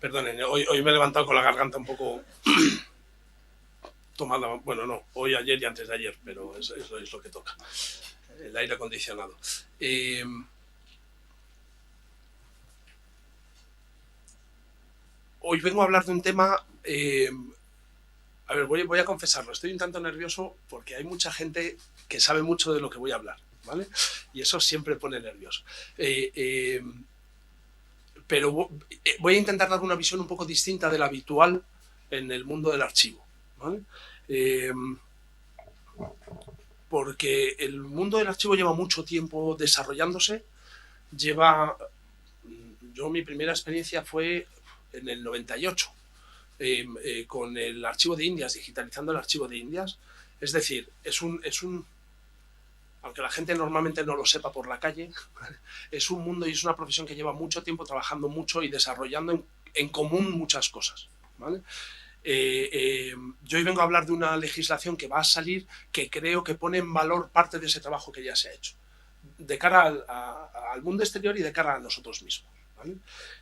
Perdonen, hoy me he levantado con la garganta un poco tomada. Bueno, no, hoy, ayer y antes de ayer, pero eso es lo que toca. El aire acondicionado. Hoy vengo a hablar de un tema. A ver, voy a confesarlo. Estoy un tanto nervioso porque hay mucha gente que sabe mucho de lo que voy a hablar, ¿vale? Y eso siempre pone nervioso. Pero voy a intentar dar una visión un poco distinta de la habitual en el mundo del archivo, ¿vale? Porque el mundo del archivo lleva mucho tiempo desarrollándose. Yo mi primera experiencia fue en el 98, con el archivo de Indias, digitalizando el archivo de Indias. Es decir, aunque la gente normalmente no lo sepa por la calle, es un mundo y es una profesión que lleva mucho tiempo trabajando mucho y desarrollando en común muchas cosas, ¿vale? Yo hoy vengo a hablar de una legislación que va a salir, que creo que pone en valor parte de ese trabajo que ya se ha hecho, de cara al mundo exterior y de cara a nosotros mismos, ¿vale?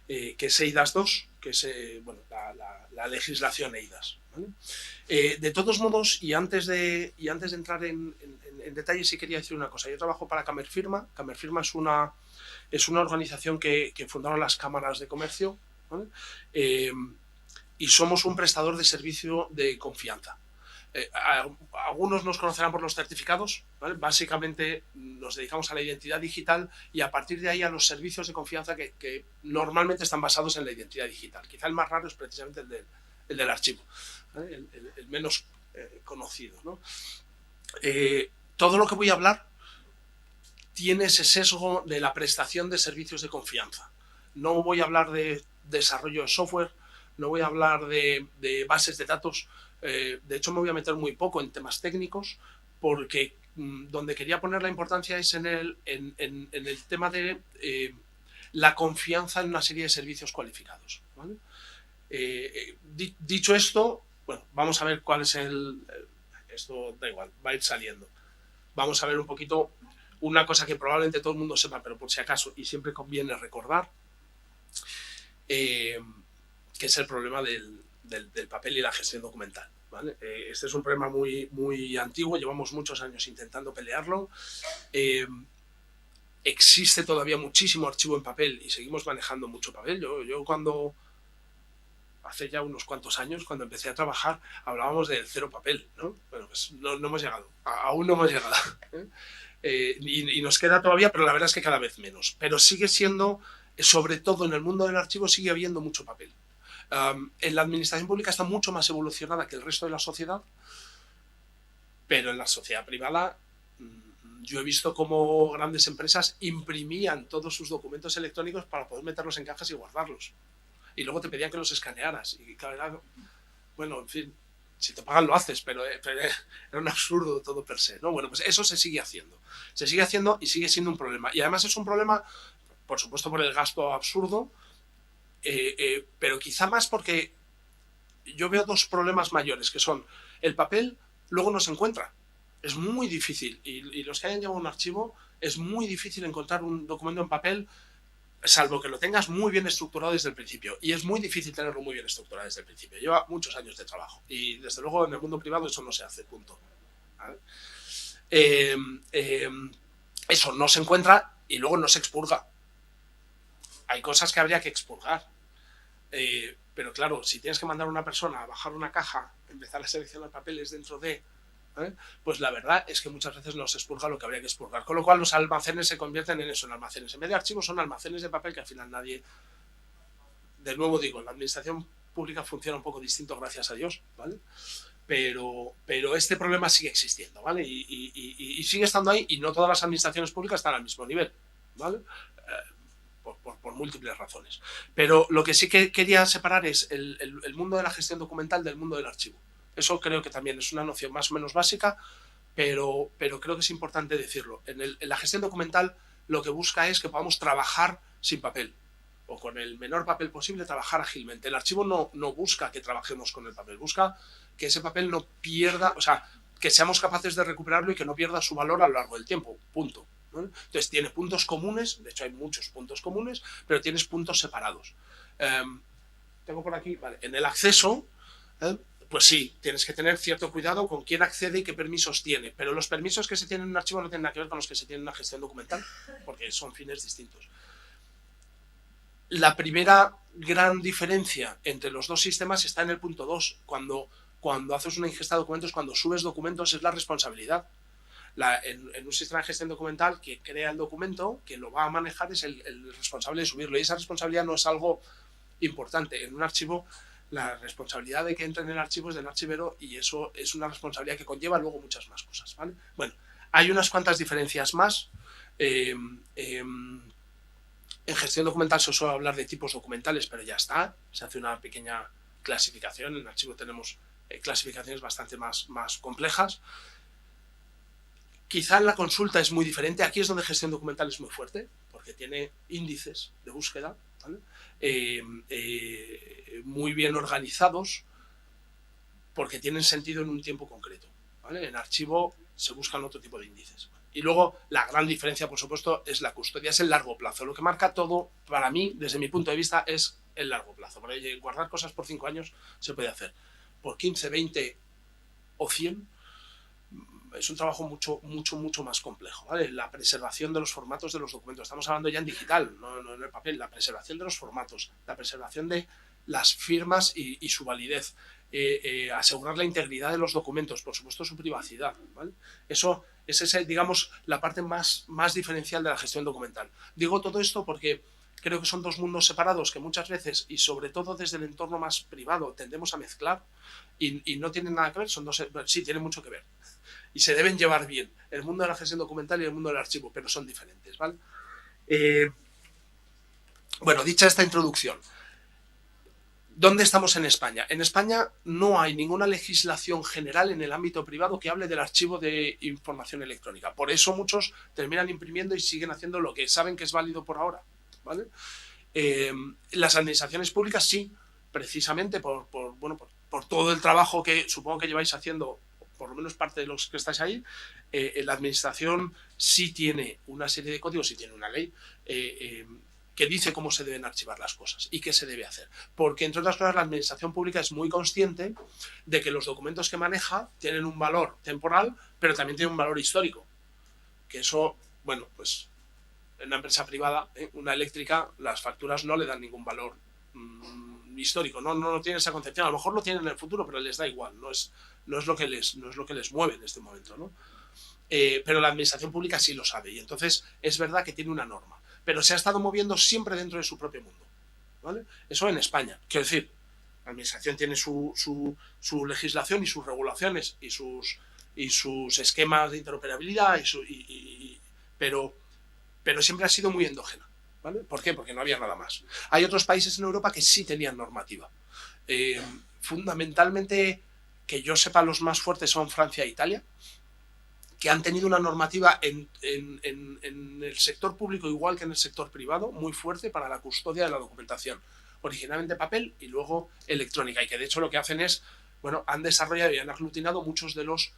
Que es EIDAS 2, que es la legislación EIDAS, ¿vale? De todos modos, y antes de entrar en detalle, sí quería decir una cosa. Yo trabajo para Camerfirma. Camerfirma es una organización que fundaron las cámaras de comercio, ¿vale? Y somos un prestador de servicio de confianza. Algunos nos conocerán por los certificados, ¿vale? Básicamente nos dedicamos a la identidad digital y a partir de ahí a los servicios de confianza que normalmente están basados en la identidad digital. Quizá el más raro es precisamente el del archivo, ¿vale? El menos conocido, ¿no? Todo lo que voy a hablar tiene ese sesgo de la prestación de servicios de confianza. No voy a hablar de desarrollo de software, no voy a hablar de bases de datos. De hecho, me voy a meter muy poco en temas técnicos porque donde quería poner la importancia es en el tema de la confianza en una serie de servicios cualificados, ¿vale? Dicho esto, bueno, vamos a ver cuál es esto da igual, va a ir saliendo. Vamos a ver un poquito una cosa que probablemente todo el mundo sepa, pero por si acaso, y siempre conviene recordar, que es el problema del papel y la gestión documental, ¿vale? Este es un problema muy, muy antiguo, llevamos muchos años intentando pelearlo. Existe todavía muchísimo archivo en papel y seguimos manejando mucho papel. Yo cuando, hace ya unos cuantos años, cuando empecé a trabajar, hablábamos del cero papel, ¿no? Bueno, pues no hemos llegado, aún no hemos llegado. Y nos queda todavía, pero la verdad es que cada vez menos. Pero sigue siendo, sobre todo en el mundo del archivo, sigue habiendo mucho papel. En la administración pública está mucho más evolucionada que el resto de la sociedad, pero en la sociedad privada yo he visto cómo grandes empresas imprimían todos sus documentos electrónicos para poder meterlos en cajas y guardarlos. Y luego te pedían que los escanearas. Y claro, era, bueno, en fin, si te pagan lo haces, pero era un absurdo todo per se, ¿no? Bueno, pues eso se sigue haciendo. Se sigue haciendo y sigue siendo un problema. Y además es un problema, por supuesto, por el gasto absurdo, pero quizá más porque yo veo dos problemas mayores, que son el papel luego no se encuentra. Es muy difícil, y los que hayan llevado un archivo, es muy difícil encontrar un documento en papel, salvo que lo tengas muy bien estructurado desde el principio. Y es muy difícil tenerlo muy bien estructurado desde el principio. Lleva muchos años de trabajo. Y desde luego en el mundo privado eso no se hace, punto. ¿Vale? Eso no se encuentra y luego no se expurga. Hay cosas que habría que expurgar. Pero claro, si tienes que mandar a una persona a bajar una caja, empezar a seleccionar papeles dentro de... pues la verdad es que muchas veces no se expurga lo que habría que expurgar, con lo cual los almacenes se convierten en eso, en almacenes. En vez de archivos son almacenes de papel que al final nadie... De nuevo digo, la administración pública funciona un poco distinto, gracias a Dios, ¿vale? Pero este problema sigue existiendo, ¿vale? Y sigue estando ahí, y no todas las administraciones públicas están al mismo nivel, ¿vale? Por múltiples razones. Pero lo que sí que quería separar es el mundo de la gestión documental del mundo del archivo. Eso creo que también es una noción más o menos básica, pero creo que es importante decirlo. En la gestión documental lo que busca es que podamos trabajar sin papel, o con el menor papel posible, trabajar ágilmente. El archivo no busca que trabajemos con el papel, busca que ese papel no pierda, o sea, que seamos capaces de recuperarlo y que no pierda su valor a lo largo del tiempo, punto. ¿No? Entonces tiene puntos comunes, de hecho hay muchos puntos comunes, pero tienes puntos separados. tengo por aquí, vale, en el acceso, pues sí, tienes que tener cierto cuidado con quién accede y qué permisos tiene, pero los permisos que se tienen en un archivo no tienen nada que ver con los que se tienen en una gestión documental, porque son fines distintos. La primera gran diferencia entre los dos sistemas está en el punto 2, cuando haces una ingesta de documentos, cuando subes documentos, es la responsabilidad. En un sistema de gestión documental, que crea el documento, que lo va a manejar, es el responsable de subirlo, y esa responsabilidad no es algo importante. En un archivo, la responsabilidad de que entre en el archivo es del archivero, y eso es una responsabilidad que conlleva luego muchas más cosas, ¿vale? Bueno, hay unas cuantas diferencias más. En gestión documental se suele hablar de tipos documentales, pero ya está, se hace una pequeña clasificación. En el archivo tenemos clasificaciones bastante más complejas. Quizá en la consulta es muy diferente. Aquí es donde gestión documental es muy fuerte, porque tiene índices de búsqueda, ¿vale? Muy bien organizados, porque tienen sentido en un tiempo concreto, ¿vale? En archivo se buscan otro tipo de índices. Y luego la gran diferencia, por supuesto, es la custodia, es el largo plazo. Lo que marca todo, para mí, desde mi punto de vista, es el largo plazo. Porque guardar cosas por 5 años se puede hacer. Por 15, 20 o 100 es un trabajo mucho más complejo, ¿vale? La preservación de los formatos de los documentos. Estamos hablando ya en digital, no en el papel. La preservación de los formatos, la preservación de las firmas y su validez. Asegurar la integridad de los documentos, por supuesto su privacidad, ¿vale? Eso es, digamos, la parte más diferencial de la gestión documental. Digo todo esto porque creo que son dos mundos separados que muchas veces, y sobre todo desde el entorno más privado, tendemos a mezclar y no tienen nada que ver. Son dos, sí, tienen mucho que ver y se deben llevar bien, el mundo de la gestión documental y el mundo del archivo, pero son diferentes, ¿vale? Bueno, dicha esta introducción, ¿dónde estamos en España? En España no hay ninguna legislación general en el ámbito privado que hable del archivo de información electrónica. Por eso muchos terminan imprimiendo y siguen haciendo lo que saben que es válido por ahora, ¿vale? Las administraciones públicas sí, precisamente por todo el trabajo que supongo que lleváis haciendo, por lo menos parte de los que estáis ahí. La administración sí tiene una serie de códigos, sí tiene una ley que dice cómo se deben archivar las cosas y qué se debe hacer. Porque, entre otras cosas, la administración pública es muy consciente de que los documentos que maneja tienen un valor temporal, pero también tienen un valor histórico. Que eso, bueno, pues en una empresa privada, una eléctrica, las facturas no le dan ningún valor histórico, no tiene esa concepción. A lo mejor lo tienen en el futuro, pero les da igual, no es lo que les mueve en este momento, ¿no? Pero la administración pública sí lo sabe, y entonces es verdad que tiene una norma, pero se ha estado moviendo siempre dentro de su propio mundo, ¿vale? Eso en España, quiero decir, la administración tiene su legislación y sus regulaciones y sus esquemas de interoperabilidad, pero siempre ha sido muy endógena, ¿vale? ¿Por qué? Porque no había nada más. Hay otros países en Europa que sí tenían normativa. Fundamentalmente, que yo sepa, los más fuertes son Francia e Italia, que han tenido una normativa en el sector público, igual que en el sector privado, muy fuerte para la custodia de la documentación. Originalmente papel y luego electrónica. Y que de hecho lo que hacen es, bueno, han desarrollado y han aglutinado muchos de los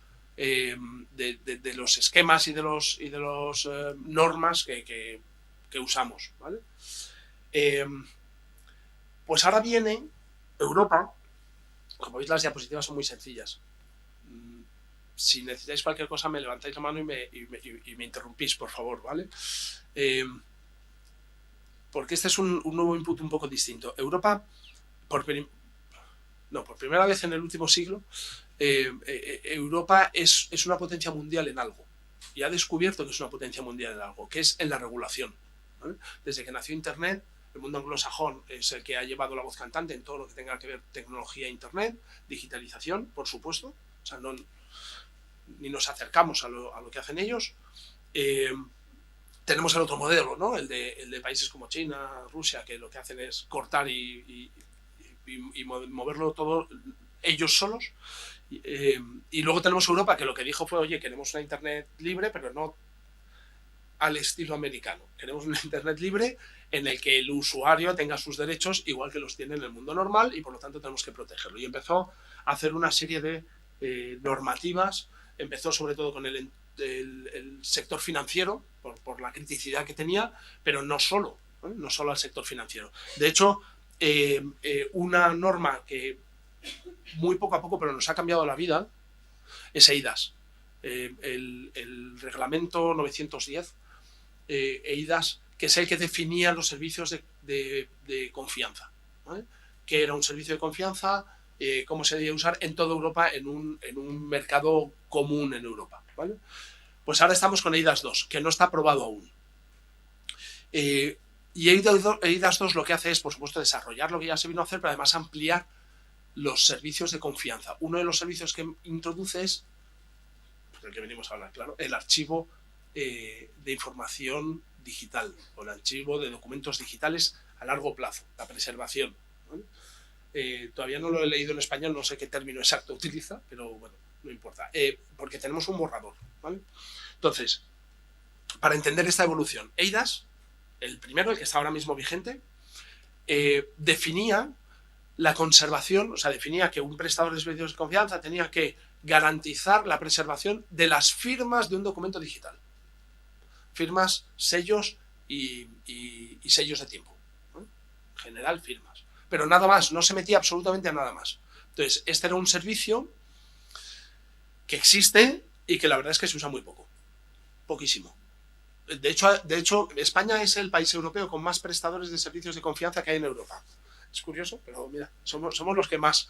esquemas y de los normas que usamos, ¿vale? Pues ahora viene Europa. Como veis, las diapositivas son muy sencillas. Si necesitáis cualquier cosa, me levantáis la mano y me interrumpís, por favor, ¿vale? Porque este es un nuevo input un poco distinto. Europa, por primera vez en el último siglo, Europa es una potencia mundial en algo. Y ha descubierto que es una potencia mundial en algo, que es en la regulación, ¿vale? Desde que nació Internet, el mundo anglosajón es el que ha llevado la voz cantante en todo lo que tenga que ver tecnología, Internet, digitalización, por supuesto. O sea, ni nos acercamos a lo que hacen ellos. Tenemos el otro modelo, ¿no? El de países como China, Rusia, que lo que hacen es cortar y moverlo todo ellos solos. Y luego tenemos Europa, que lo que dijo fue, oye, queremos una Internet libre, pero no al estilo americano. Queremos una Internet libre en el que el usuario tenga sus derechos igual que los tiene en el mundo normal, y por lo tanto tenemos que protegerlo. Y empezó a hacer una serie de normativas. Empezó sobre todo con el sector financiero, por la criticidad que tenía, pero no solo al sector financiero. De hecho, una norma que muy poco a poco, pero nos ha cambiado la vida, es EIDAS. El reglamento 910, EIDAS, que es el que definía los servicios de confianza, ¿vale? Que era un servicio de confianza, cómo se debía usar en toda Europa, en un mercado común en Europa, ¿vale? Pues ahora estamos con EIDAS 2, que no está aprobado aún. Y EIDAS 2 lo que hace es, por supuesto, desarrollar lo que ya se vino a hacer, pero además ampliar los servicios de confianza. Uno de los servicios que introduce es, del que venimos a hablar, claro, el archivo de información digital, o el archivo de documentos digitales a largo plazo, la preservación, ¿vale? Todavía no lo he leído en español, no sé qué término exacto utiliza, pero bueno, no importa, porque tenemos un borrador, ¿vale? Entonces, para entender esta evolución, EIDAS, el primero, el que está ahora mismo vigente, definía la conservación, o sea, definía que un prestador de servicios de confianza tenía que garantizar la preservación de las firmas de un documento digital. Firmas, sellos y sellos de tiempo, ¿no? En general, firmas. Pero nada más, no se metía absolutamente a nada más. Entonces, este era un servicio que existe y que la verdad es que se usa muy poco. Poquísimo. De hecho, España es el país europeo con más prestadores de servicios de confianza que hay en Europa. Es curioso, pero mira, somos los que más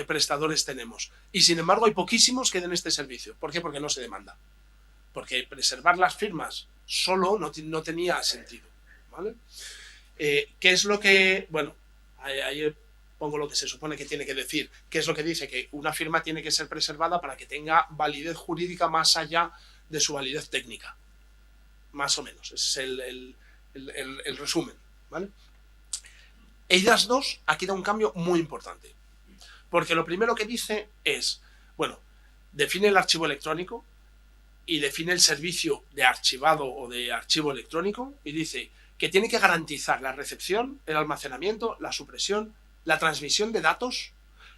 prestadores tenemos. Y sin embargo, hay poquísimos que den este servicio. ¿Por qué? Porque no se demanda. Porque preservar las firmas solo no tenía sentido, ¿vale? ¿Qué es lo que...? Bueno, ahí pongo lo que se supone que tiene que decir. ¿Qué es lo que dice? Que una firma tiene que ser preservada para que tenga validez jurídica más allá de su validez técnica. Más o menos. Ese es el resumen, ¿vale? EIDAS 2 aquí da un cambio muy importante. Porque lo primero que dice es, bueno, define el archivo electrónico y define el servicio de archivado o de archivo electrónico y dice que tiene que garantizar la recepción, el almacenamiento, la supresión, la transmisión de datos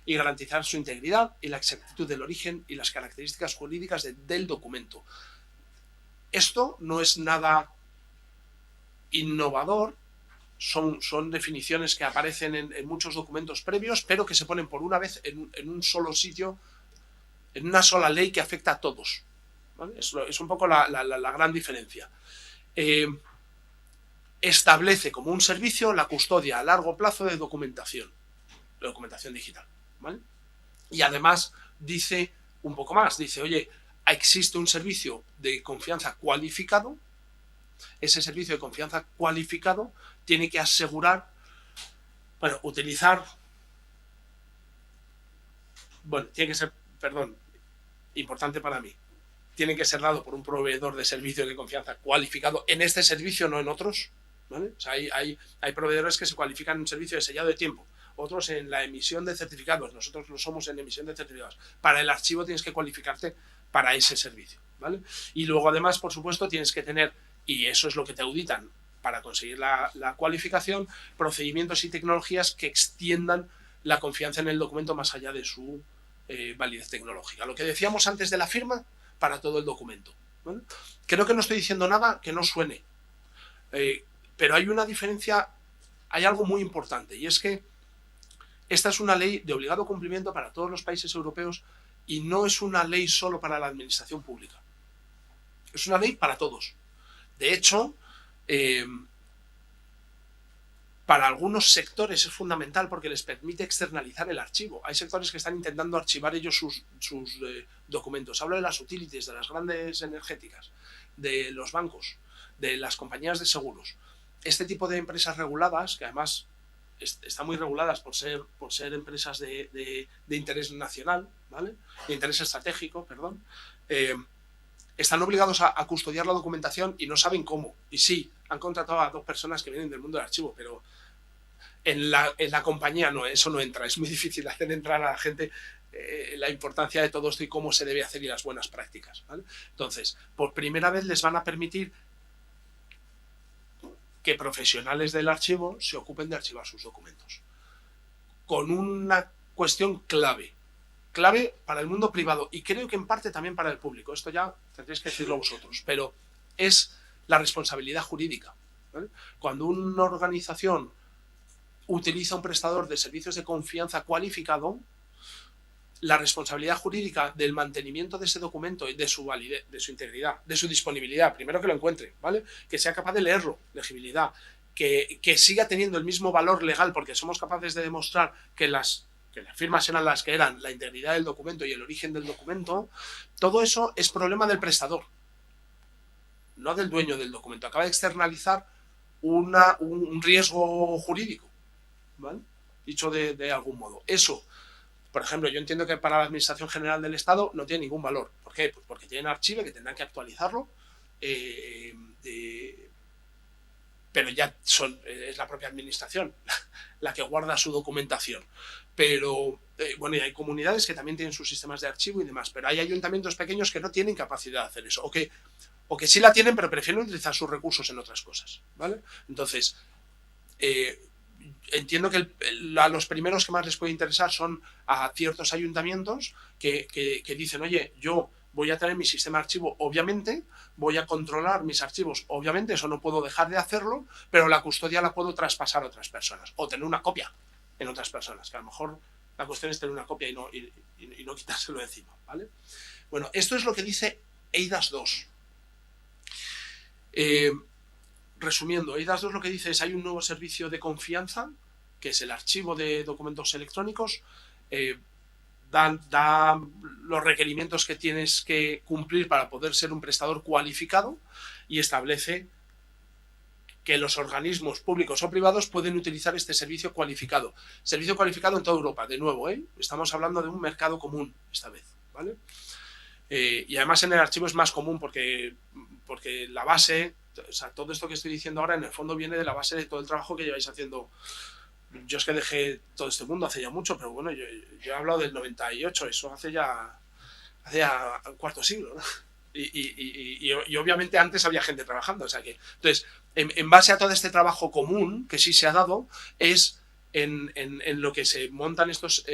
y garantizar su integridad y la exactitud del origen y las características jurídicas del documento. Esto no es nada innovador, son definiciones que aparecen en muchos documentos previos, pero que se ponen por una vez en un solo sitio, en una sola ley que afecta a todos, ¿vale? Es un poco la gran diferencia. Establece como un servicio la custodia a largo plazo de documentación digital, ¿vale? Y además dice un poco más, dice, oye, existe un servicio de confianza cualificado. Ese servicio de confianza cualificado tiene que asegurar, bueno, utilizar, bueno, tiene que ser, perdón, importante para mí, tiene que ser dado por un proveedor de servicios de confianza cualificado en este servicio, no en otros, ¿vale? O sea, hay proveedores que se cualifican en un servicio de sellado de tiempo, otros en la emisión de certificados, nosotros lo somos en emisión de certificados. Para el archivo tienes que cualificarte para ese servicio, ¿vale? Y luego además, por supuesto, tienes que tener, y eso es lo que te auditan para conseguir la cualificación, procedimientos y tecnologías que extiendan la confianza en el documento más allá de su validez tecnológica. Lo que decíamos antes de la firma para todo el documento, ¿vale? Creo que no estoy diciendo nada que no suene, pero hay una diferencia, hay algo muy importante, y es que esta es una ley de obligado cumplimiento para todos los países europeos y no es una ley solo para la administración pública. Es una ley para todos. De hecho, para algunos sectores es fundamental porque les permite externalizar el archivo. Hay sectores que están intentando archivar ellos sus documentos. Hablo de las utilities, de las grandes energéticas, de los bancos, de las compañías de seguros. Este tipo de empresas reguladas, que además están muy reguladas por ser empresas de interés nacional, ¿vale? De interés estratégico, perdón, están obligados a custodiar la documentación y no saben cómo. Y sí, han contratado a 2 personas que vienen del mundo del archivo, pero en la compañía no, eso no entra. Es muy difícil hacer entrar a la gente la importancia de todo esto y cómo se debe hacer y las buenas prácticas, ¿vale? Entonces, por primera vez les van a permitir que profesionales del archivo se ocupen de archivar sus documentos. Con una cuestión clave para el mundo privado y creo que en parte también para el público. Esto ya tendréis que decirlo vosotros, pero es la responsabilidad jurídica, ¿vale? Cuando una organización utiliza un prestador de servicios de confianza cualificado, la responsabilidad jurídica del mantenimiento de ese documento y de su validez, de su integridad, de su disponibilidad, primero que lo encuentre, ¿vale? Que sea capaz de leerlo, legibilidad, que siga teniendo el mismo valor legal porque somos capaces de demostrar que las firmas eran las que eran, la integridad del documento y el origen del documento, todo eso es problema del prestador, no del dueño del documento. Acaba de externalizar un riesgo jurídico, ¿vale? Dicho de algún modo. Eso, por ejemplo, yo entiendo que para la Administración General del Estado no tiene ningún valor. ¿Por qué? Pues porque tienen archivo que tendrán que actualizarlo, pero ya es la propia Administración la que guarda su documentación. Pero, bueno, y hay comunidades que también tienen sus sistemas de archivo y demás, pero hay ayuntamientos pequeños que no tienen capacidad de hacer eso, o que sí la tienen, pero prefieren utilizar sus recursos en otras cosas, ¿vale? Entonces, entiendo que a los primeros que más les puede interesar son a ciertos ayuntamientos que dicen, oye, yo voy a tener mi sistema de archivo, obviamente, voy a controlar mis archivos, obviamente, eso no puedo dejar de hacerlo, pero la custodia la puedo traspasar a otras personas, o tener una copia en otras personas, que a lo mejor la cuestión es tener una copia y no quitárselo de encima, ¿vale? Bueno, esto es lo que dice eIDAS 2. Resumiendo, eIDAS 2 lo que dice es hay un nuevo servicio de confianza, que es el archivo de documentos electrónicos, da los requerimientos que tienes que cumplir para poder ser un prestador cualificado y establece que los organismos públicos o privados pueden utilizar este servicio cualificado. Servicio cualificado en toda Europa, de nuevo, estamos hablando de un mercado común esta vez, ¿vale? Y además en el archivo es más común porque la base, o sea, todo esto que estoy diciendo ahora en el fondo viene de la base de todo el trabajo que lleváis haciendo. Yo es que dejé todo este mundo hace ya mucho, pero bueno, yo he hablado del 98, eso hace ya un cuarto siglo, ¿no? Y obviamente antes había gente trabajando, o sea que, entonces, en base a todo este trabajo común que sí se ha dado, es en lo que se montan estos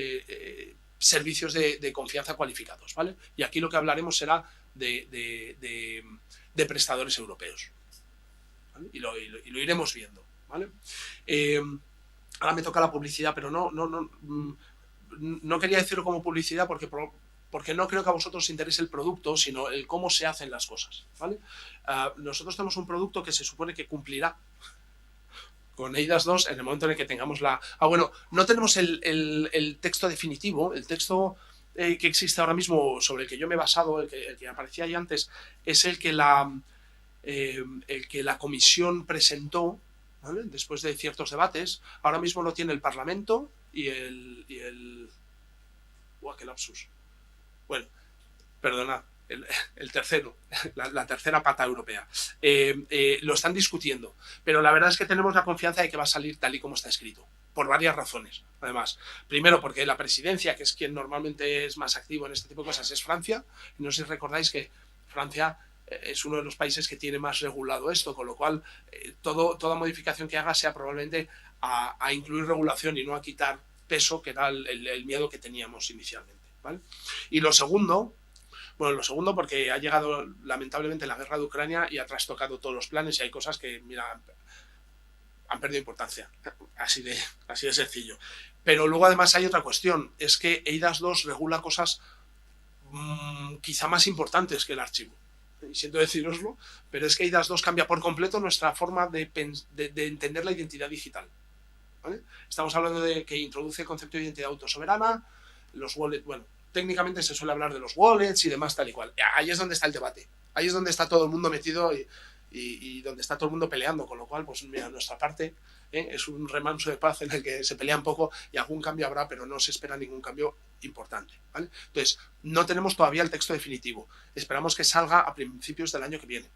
servicios de confianza cualificados, ¿vale? Y aquí lo que hablaremos será de prestadores europeos, ¿vale? Y lo iremos viendo, ¿vale? Ahora me toca la publicidad, pero no quería decirlo como publicidad porque no creo que a vosotros os interese el producto, sino el cómo se hacen las cosas, ¿vale? Nosotros tenemos un producto que se supone que cumplirá con eIDAS 2 en el momento en el que tengamos bueno, no tenemos el texto definitivo, el texto que existe ahora mismo sobre el que yo me he basado, el que aparecía ahí antes, es el que la comisión presentó, ¿vale? Después de ciertos debates. Ahora mismo lo tiene el Parlamento y el ¡Uah, qué lapsus! Bueno, perdona, el tercero, la tercera pata europea. Lo están discutiendo, pero la verdad es que tenemos la confianza de que va a salir tal y como está escrito, por varias razones, además. Primero, porque la presidencia, que es quien normalmente es más activo en este tipo de cosas, es Francia. Y no sé si recordáis que Francia es uno de los países que tiene más regulado esto, con lo cual toda modificación que haga sea probablemente a incluir regulación y no a quitar peso, que era el miedo que teníamos inicialmente, ¿vale? Y lo segundo porque ha llegado lamentablemente la guerra de Ucrania y ha trastocado todos los planes y hay cosas que, mira, han perdido importancia, así de sencillo. Pero luego además hay otra cuestión, es que eIDAS 2 regula cosas quizá más importantes que el archivo. Y siento deciroslo, pero es que eIDAS 2 cambia por completo nuestra forma de entender la identidad digital, ¿vale? Estamos hablando de que introduce el concepto de identidad autosoberana, los wallets, bueno, técnicamente se suele hablar de los wallets y demás tal y cual. Ahí es donde está el debate, ahí es donde está todo el mundo metido y donde está todo el mundo peleando, con lo cual, pues mira, nuestra parte es un remanso de paz en el que se pelea un poco y algún cambio habrá, pero no se espera ningún cambio importante, ¿vale? Entonces, no tenemos todavía el texto definitivo, esperamos que salga a principios del año que viene,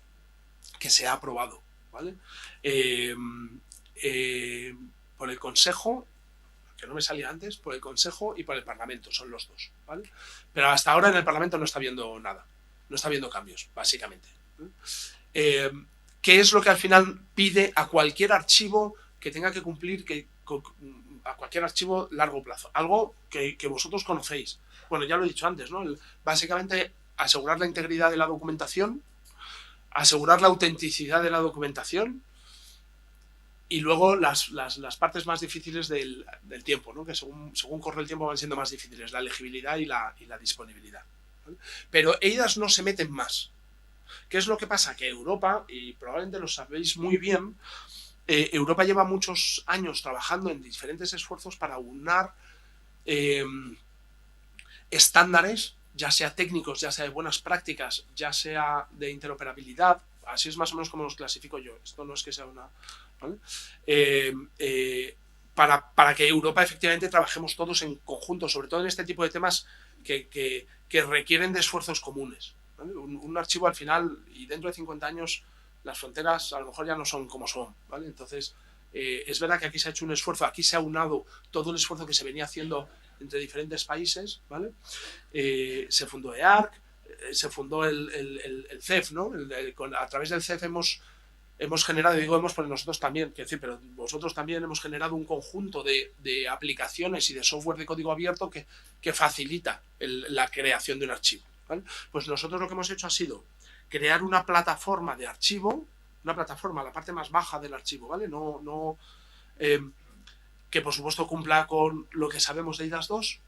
que sea aprobado, ¿vale? Por el Consejo, que no me salía antes, por el Consejo y por el Parlamento, son los dos, ¿vale? Pero hasta ahora en el Parlamento no está viendo nada, no está viendo cambios, básicamente. ¿Qué es lo que al final pide a cualquier archivo que tenga que cumplir, a cualquier archivo largo plazo? Algo que vosotros conocéis. Bueno, ya lo he dicho antes, ¿no? Básicamente asegurar la integridad de la documentación, asegurar la autenticidad de la documentación y luego las partes más difíciles del tiempo, ¿no? Que según corre el tiempo van siendo más difíciles, la legibilidad y la disponibilidad, ¿vale? Pero EIDAS no se meten más. ¿Qué es lo que pasa? Que Europa, y probablemente lo sabéis muy bien, Europa lleva muchos años trabajando en diferentes esfuerzos para aunar estándares, ya sea técnicos, ya sea de buenas prácticas, ya sea de interoperabilidad. Así es más o menos como los clasifico yo. Esto no es que sea una... ¿vale? Para que Europa efectivamente trabajemos todos en conjunto, sobre todo en este tipo de temas que requieren de esfuerzos comunes, ¿vale? Un archivo al final, y dentro de 50 años, las fronteras a lo mejor ya no son como son, ¿vale? Entonces, es verdad que aquí se ha hecho un esfuerzo, aquí se ha unado todo el esfuerzo que se venía haciendo entre diferentes países, ¿vale? Se fundó EARC, se fundó el CEF, ¿no? A través del CEF hemos generado, digo hemos porque nosotros también, quiero decir, pero vosotros también hemos generado un conjunto de aplicaciones y de software de código abierto que facilita la creación de un archivo, ¿vale? Pues nosotros lo que hemos hecho ha sido crear una plataforma de archivo, una plataforma, la parte más baja del archivo, ¿vale? Que por supuesto cumpla con lo que sabemos de IDAS 2,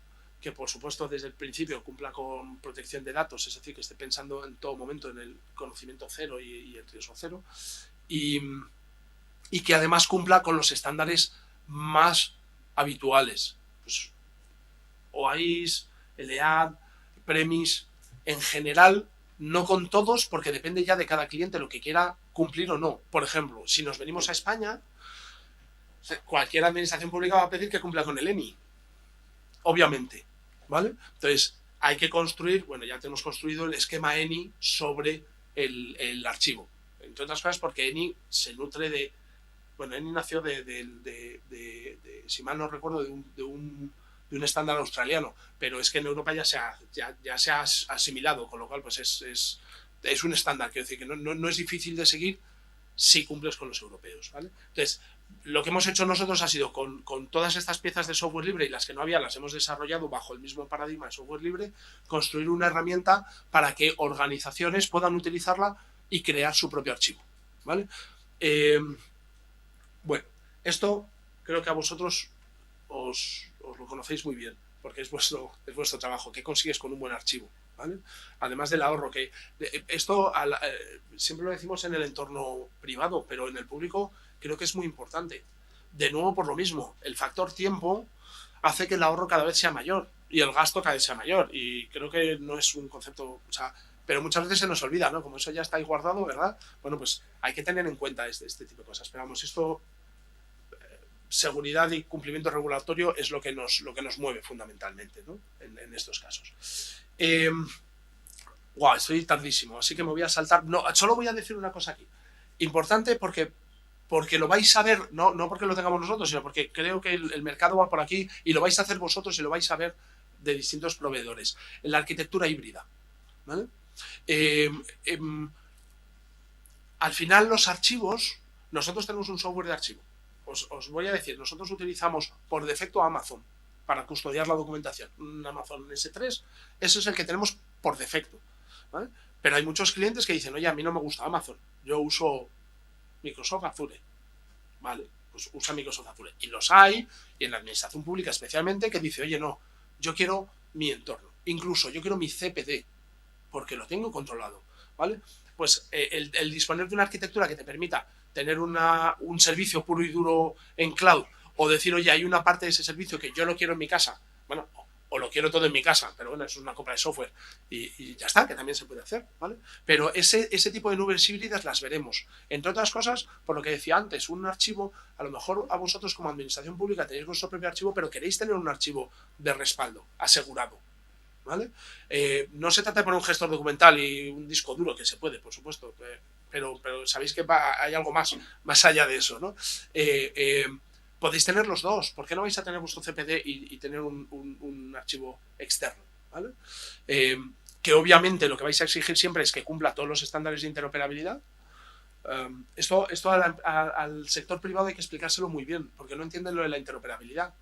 que por supuesto desde el principio cumpla con protección de datos, es decir, que esté pensando en todo momento en el conocimiento cero y el riesgo cero, y que además cumpla con los estándares más habituales, pues OAIS, ELEAD, PREMIS, en general, no con todos, porque depende ya de cada cliente lo que quiera cumplir o no. Por ejemplo, si nos venimos a España, cualquier administración pública va a pedir que cumpla con el ENI, obviamente, ¿vale? Entonces, hay que construir, bueno, ya tenemos construido el esquema ENI sobre el archivo, entre otras cosas porque ENI se nutre de, bueno, ENI nació si mal no recuerdo, de un estándar australiano, pero es que en Europa ya se ha asimilado, con lo cual pues es un estándar, quiero decir que no es difícil de seguir si cumples con los europeos, ¿vale? Entonces, lo que hemos hecho nosotros ha sido con todas estas piezas de software libre y las que no había las hemos desarrollado bajo el mismo paradigma de software libre, construir una herramienta para que organizaciones puedan utilizarla y crear su propio archivo, ¿vale? Bueno, esto creo que a vosotros os lo conocéis muy bien, porque es vuestro trabajo. ¿Qué consigues con un buen archivo? ¿Vale? Además del ahorro, que esto siempre lo decimos en el entorno privado, pero en el público creo que es muy importante. De nuevo, por lo mismo, el factor tiempo hace que el ahorro cada vez sea mayor y el gasto cada vez sea mayor. Y creo que no es un concepto, o sea, pero muchas veces se nos olvida, ¿no? Como eso ya está ahí guardado, ¿verdad? Bueno, pues hay que tener en cuenta este tipo de cosas. Pero vamos, esto, seguridad y cumplimiento regulatorio es lo que nos mueve fundamentalmente, ¿no? En estos casos. Wow, estoy tardísimo, así que me voy a saltar. No, solo voy a decir una cosa aquí. Importante porque lo vais a ver, no porque lo tengamos nosotros, sino porque creo que el mercado va por aquí y lo vais a hacer vosotros y lo vais a ver de distintos proveedores. En la arquitectura híbrida, ¿vale? Al final los archivos, nosotros tenemos un software de archivo. Os voy a decir, nosotros utilizamos por defecto Amazon para custodiar la documentación. Un Amazon S3, ese es el que tenemos por defecto, ¿vale? Pero hay muchos clientes que dicen, oye, a mí no me gusta Amazon, yo uso Microsoft Azure. Vale, pues usa Microsoft Azure. Y los hay, y en la administración pública especialmente, que dice, oye, no, yo quiero mi entorno. Incluso yo quiero mi CPD, porque lo tengo controlado, ¿vale? Pues el disponer de una arquitectura que te permita tener un servicio puro y duro en cloud, o decir, oye, hay una parte de ese servicio que yo lo quiero en mi casa, bueno, o lo quiero todo en mi casa, pero bueno, eso es una compra de software y ya está, que también se puede hacer, ¿vale? Pero ese tipo de nubes híbridas las veremos. Entre otras cosas, por lo que decía antes, un archivo, a lo mejor a vosotros como administración pública tenéis vuestro propio archivo, pero queréis tener un archivo de respaldo, asegurado, ¿vale? No se trata de poner un gestor documental y un disco duro, que se puede, por supuesto, pero sabéis que hay algo más allá de eso, ¿no? Podéis tener los dos. ¿Por qué no vais a tener vuestro CPD y tener un archivo externo? ¿Vale? Que obviamente lo que vais a exigir siempre es que cumpla todos los estándares de interoperabilidad. Esto al sector privado hay que explicárselo muy bien, porque no entienden lo de la interoperabilidad.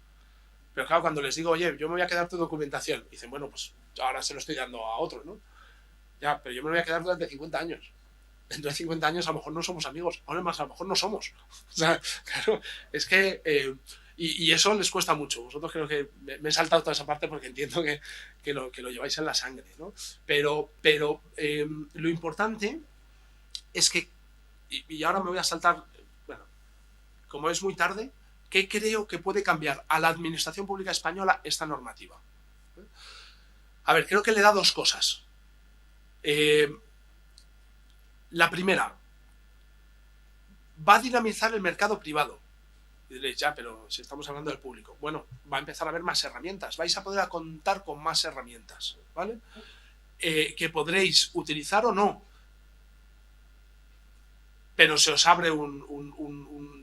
Pero claro, cuando les digo, oye, yo me voy a quedar tu documentación, dicen, bueno, pues ahora se lo estoy dando a otro, ¿no? Ya, pero yo me lo voy a quedar durante 50 años. dentro de 50 años a lo mejor no somos amigos, ahora más a lo mejor no somos. O sea, claro, es que... y eso les cuesta mucho. Vosotros creo que me he saltado toda esa parte porque entiendo que lo lleváis en la sangre, ¿no? Pero lo importante es que, y ahora me voy a saltar, bueno, como es muy tarde, ¿qué creo que puede cambiar a la administración pública española esta normativa? A ver, creo que le da dos cosas. La primera, va a dinamizar el mercado privado. Y diréis, ya, pero si estamos hablando del público. Bueno, va a empezar a haber más herramientas. Vais a poder contar con más herramientas, ¿vale? Que podréis utilizar o no. Pero se os abre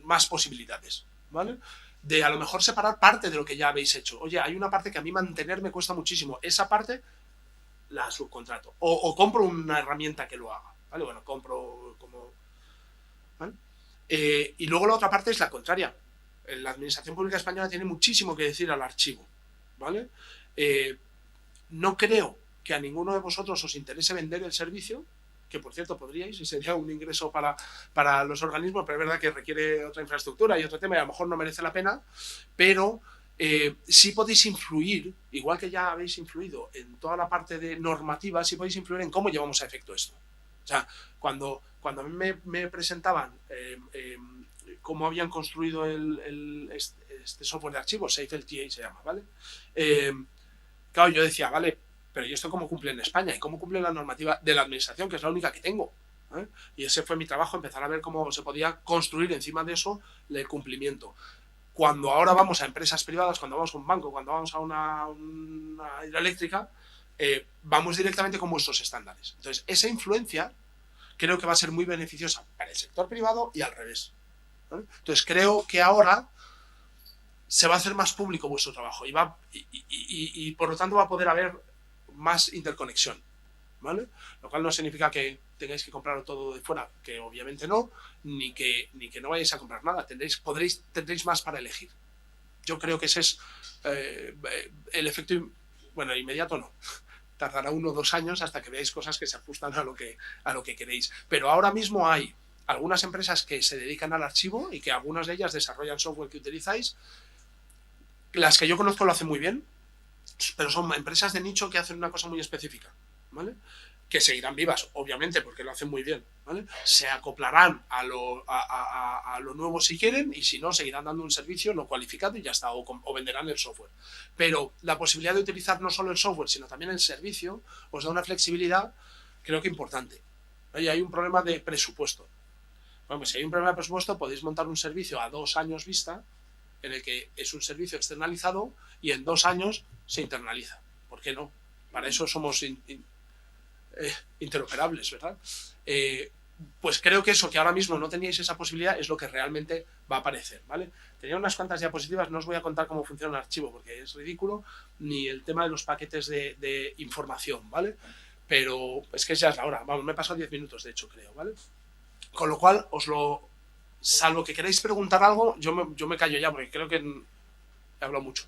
más posibilidades, ¿vale? De a lo mejor separar parte de lo que ya habéis hecho. Oye, hay una parte que a mí mantener me cuesta muchísimo. Esa parte la subcontrato. O compro una herramienta que lo haga, ¿vale? Bueno, compro como... ¿vale? Y luego la otra parte es la contraria. La Administración Pública Española tiene muchísimo que decir al archivo, ¿vale? No creo que a ninguno de vosotros os interese vender el servicio, que por cierto podríais y sería un ingreso para los organismos, pero es verdad que requiere otra infraestructura y otro tema y a lo mejor no merece la pena, pero sí podéis influir, igual que ya habéis influido en toda la parte de normativa, sí podéis influir en cómo llevamos a efecto esto. O sea, cuando a mí me presentaban cómo habían construido este software de archivos, SafeLTA se llama, ¿vale? Claro, yo decía, vale, pero ¿y esto cómo cumple en España? ¿Y cómo cumple la normativa de la administración, que es la única que tengo? Y ese fue mi trabajo, empezar a ver cómo se podía construir encima de eso el cumplimiento. Cuando ahora vamos a empresas privadas, cuando vamos a un banco, cuando vamos a una hidroeléctrica, vamos directamente con vuestros estándares. Entonces, esa influencia creo que va a ser muy beneficiosa para el sector privado y al revés, ¿vale? Entonces, creo que ahora se va a hacer más público vuestro trabajo y por lo tanto va a poder haber más interconexión, ¿vale? Lo cual no significa que tengáis que comprarlo todo de fuera, que obviamente no, ni que no vayáis a comprar nada, tendréis más para elegir. Yo creo que ese es el efecto, bueno, inmediato no. Tardará 1 o 2 años hasta que veáis cosas que se ajustan a lo que queréis. Pero ahora mismo hay algunas empresas que se dedican al archivo y que algunas de ellas desarrollan software que utilizáis. Las que yo conozco lo hacen muy bien, pero son empresas de nicho que hacen una cosa muy específica, ¿vale? Que seguirán vivas, obviamente, porque lo hacen muy bien, ¿vale? Se acoplarán a lo nuevo si quieren, y si no, seguirán dando un servicio no cualificado y ya está, o venderán el software. Pero la posibilidad de utilizar no solo el software, sino también el servicio, os da una flexibilidad, creo que importante. Oye, hay un problema de presupuesto. Bueno, pues si hay un problema de presupuesto, podéis montar un servicio a 2 años vista, en el que es un servicio externalizado y en 2 años se internaliza. ¿Por qué no? Para eso somos interoperables, ¿verdad? Pues creo que eso, que ahora mismo no teníais esa posibilidad, es lo que realmente va a aparecer, ¿vale? Tenía unas cuantas diapositivas, no os voy a contar cómo funciona el archivo porque es ridículo, ni el tema de los paquetes de información, ¿vale? Pero es que ya es la hora, vamos, me he pasado 10 minutos de hecho, creo, ¿vale? Con lo cual, salvo que queráis preguntar algo, yo me callo ya porque creo que he hablado mucho.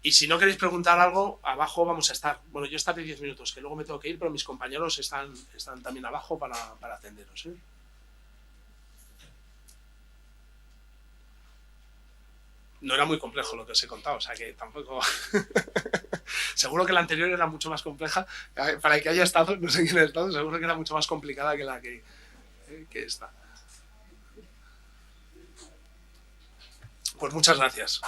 Y si no queréis preguntar algo, abajo vamos a estar. Bueno, yo estaré 10 minutos, que luego me tengo que ir, pero mis compañeros están también abajo para atenderos, ¿eh? No era muy complejo lo que os he contado, o sea que tampoco... Seguro que la anterior era mucho más compleja. Para el que haya estado, no sé quién ha estado, seguro que era mucho más complicada que la que esta. Pues muchas gracias.